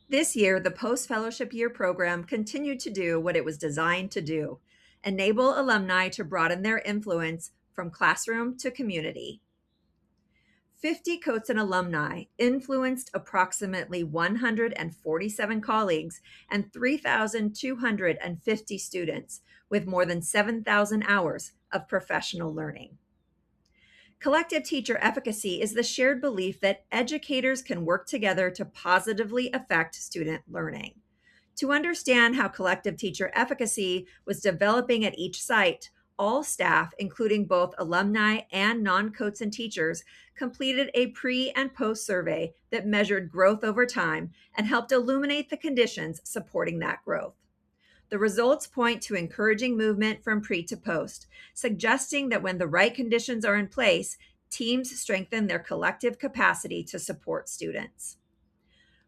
This year, the post-fellowship year program continued to do what it was designed to do: enable alumni to broaden their influence from classroom to community. 50 Coats and alumni influenced approximately 147 colleagues and 3,250 students with more than 7,000 hours of professional learning. Collective teacher efficacy is the shared belief that educators can work together to positively affect student learning. To understand how collective teacher efficacy was developing at each site, all staff, including both alumni and non-Coats and teachers, completed a pre and post survey that measured growth over time and helped illuminate the conditions supporting that growth. The results point to encouraging movement from pre to post, suggesting that when the right conditions are in place, teams strengthen their collective capacity to support students.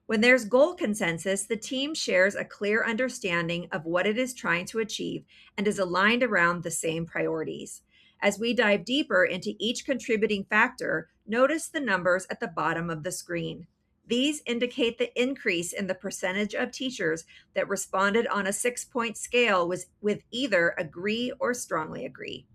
When there's goal consensus, the team shares a clear understanding of what it is trying to achieve and is aligned around the same priorities. As we dive deeper into each contributing factor, notice the numbers at the bottom of the screen. These indicate the increase in the percentage of teachers that responded on a 6-point scale with either agree or strongly agree.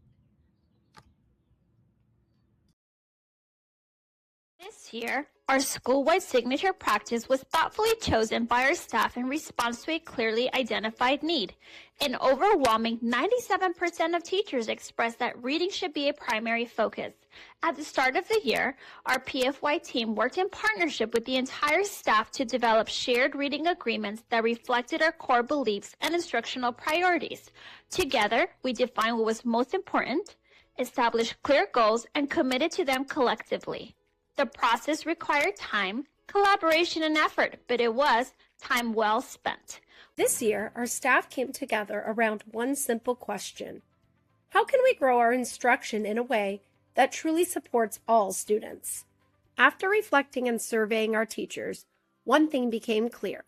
This year, our school-wide signature practice was thoughtfully chosen by our staff in response to a clearly identified need. An overwhelming 97% of teachers expressed that reading should be a primary focus. At the start of the year, our PFY team worked in partnership with the entire staff to develop shared reading agreements that reflected our core beliefs and instructional priorities. Together, we defined what was most important, established clear goals, and committed to them collectively. The process required time, collaboration, and effort, but it was time well spent. This year, our staff came together around one simple question: how can we grow our instruction in a way that truly supports all students? After reflecting and surveying our teachers, one thing became clear.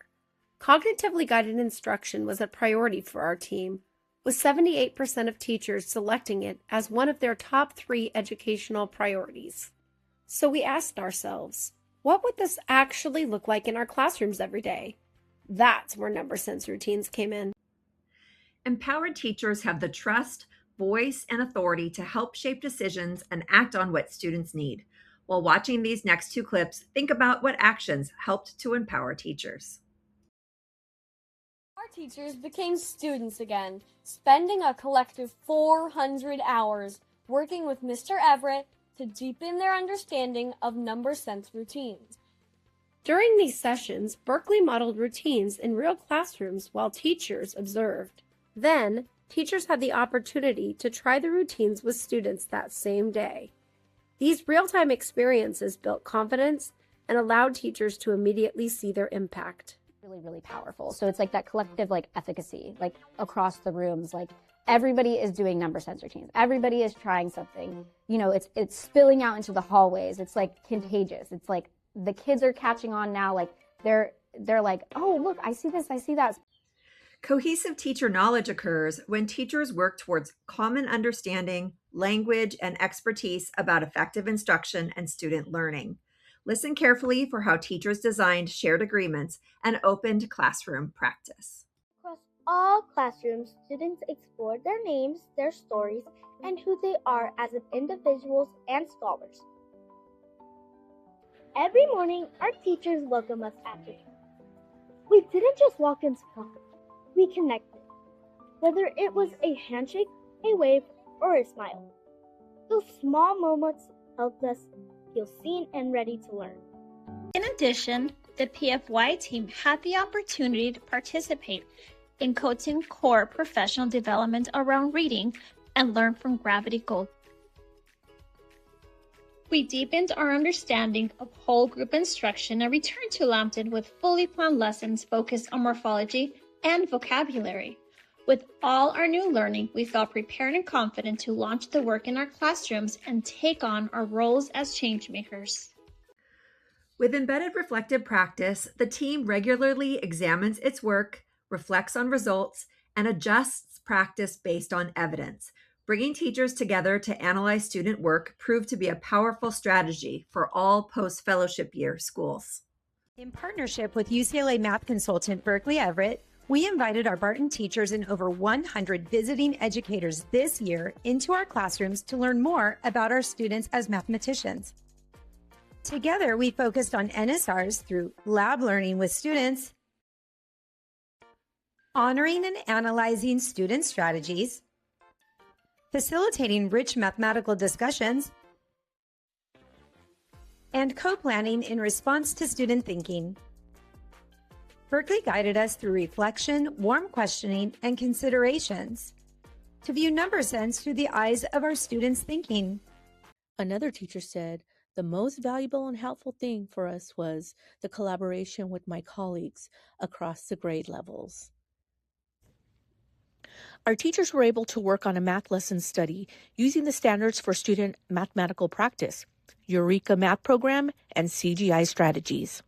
Cognitively guided instruction was a priority for our team, with 78% of teachers selecting it as one of their top 3 educational priorities. So we asked ourselves, what would this actually look like in our classrooms every day? That's where number sense routines came in. Empowered teachers have the trust, voice, and authority to help shape decisions and act on what students need. While watching these next 2 clips, think about what actions helped to empower teachers. Our teachers became students again, spending a collective 400 hours working with Mr. Everett to deepen their understanding of number sense routines. During these sessions, Berkeley modeled routines in real classrooms while teachers observed. Then, teachers had the opportunity to try the routines with students that same day. These real-time experiences built confidence and allowed teachers to immediately see their impact. Really powerful. So it's like that collective efficacy, across the rooms, everybody is doing number sense routines. Everybody is trying something. It's spilling out into the hallways. It's contagious. It's the kids are catching on now. They're like, oh, look, I see this, I see that. Cohesive teacher knowledge occurs when teachers work towards common understanding, language, and expertise about effective instruction and student learning. Listen carefully for how teachers designed shared agreements and opened classroom practice. Across all classrooms, students explore their names, their stories, and who they are as individuals and scholars. Every morning, our teachers welcome us at the door. We didn't just walk into class, we connected. Whether it was a handshake, a wave, or a smile. Those small moments helped us feel seen and ready to learn. In addition, the PFY team had the opportunity to participate in coaching core professional development around reading and learn from Gravity Gold. We deepened our understanding of whole group instruction and returned to Lambton with fully planned lessons focused on morphology and vocabulary. With all our new learning, we felt prepared and confident to launch the work in our classrooms and take on our roles as change makers. With embedded reflective practice, the team regularly examines its work, reflects on results, and adjusts practice based on evidence. Bringing teachers together to analyze student work proved to be a powerful strategy for all post-fellowship year schools. In partnership with UCLA math consultant Berkeley Everett, we invited our Barton teachers and over 100 visiting educators this year into our classrooms to learn more about our students as mathematicians. Together, we focused on NSRs through lab learning with students, honoring and analyzing student strategies, facilitating rich mathematical discussions, and co-planning in response to student thinking. Berkeley guided us through reflection, warm questioning, and considerations to view number sense through the eyes of our students' thinking. Another teacher said, the most valuable and helpful thing for us was the collaboration with my colleagues across the grade levels. Our teachers were able to work on a math lesson study using the standards for student mathematical practice, Eureka Math Program, and CGI strategies.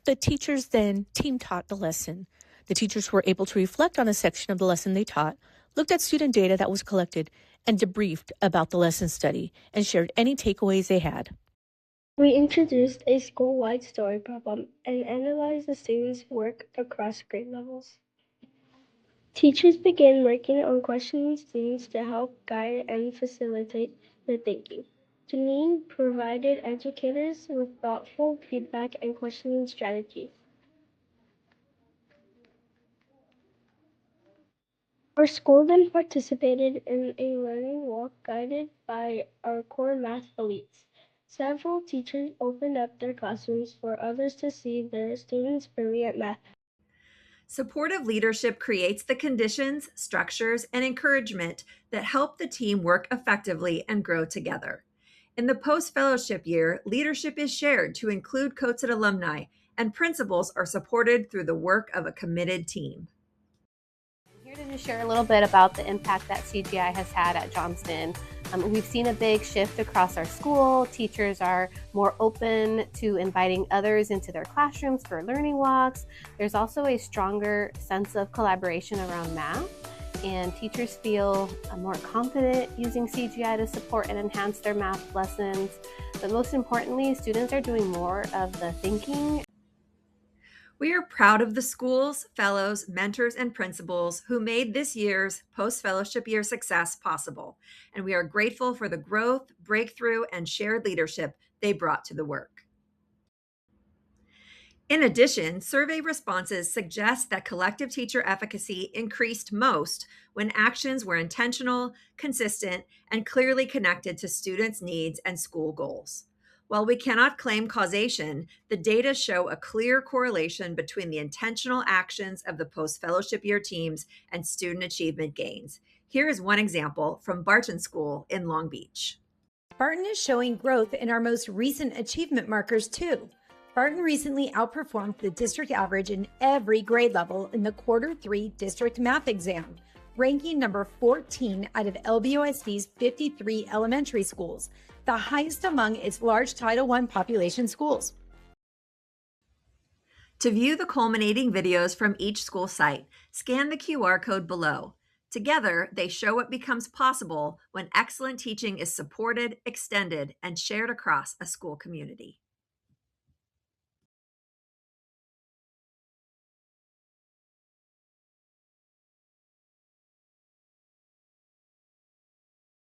The teachers then team taught the lesson. The teachers were able to reflect on a section of the lesson they taught, looked at student data that was collected, and debriefed about the lesson study and shared any takeaways they had. We introduced a school-wide story problem and analyzed the students' work across grade levels. Teachers began working on questioning students to help guide and facilitate their thinking. Janine provided educators with thoughtful feedback and questioning strategies. Our school then participated in a learning walk guided by our core math elites. Several teachers opened up their classrooms for others to see their students' brilliant math. Supportive leadership creates the conditions, structures, and encouragement that help the team work effectively and grow together. In the post-fellowship year, leadership is shared to include Coates alumni, and principals are supported through the work of a committed team. I'm here to just share a little bit about the impact that CGI has had at Johnston. We've seen a big shift across our school. Teachers are more open to inviting others into their classrooms for learning walks. There's also a stronger sense of collaboration around math, and teachers feel more confident using CGI to support and enhance their math lessons. But most importantly, students are doing more of the thinking. We are proud of the schools, fellows, mentors, and principals who made this year's post-fellowship year success possible, and we are grateful for the growth, breakthrough, and shared leadership they brought to the work. In addition, survey responses suggest that collective teacher efficacy increased most when actions were intentional, consistent, and clearly connected to students' needs and school goals. While we cannot claim causation, the data show a clear correlation between the intentional actions of the post-fellowship year teams and student achievement gains. Here is one example from Barton School in Long Beach. Barton is showing growth in our most recent achievement markers too. Barton recently outperformed the district average in every grade level in the Q3 district math exam, ranking number 14 out of LBOSD's 53 elementary schools, the highest among its large Title I population schools. To view the culminating videos from each school site, scan the QR code below. Together, they show what becomes possible when excellent teaching is supported, extended, and shared across a school community.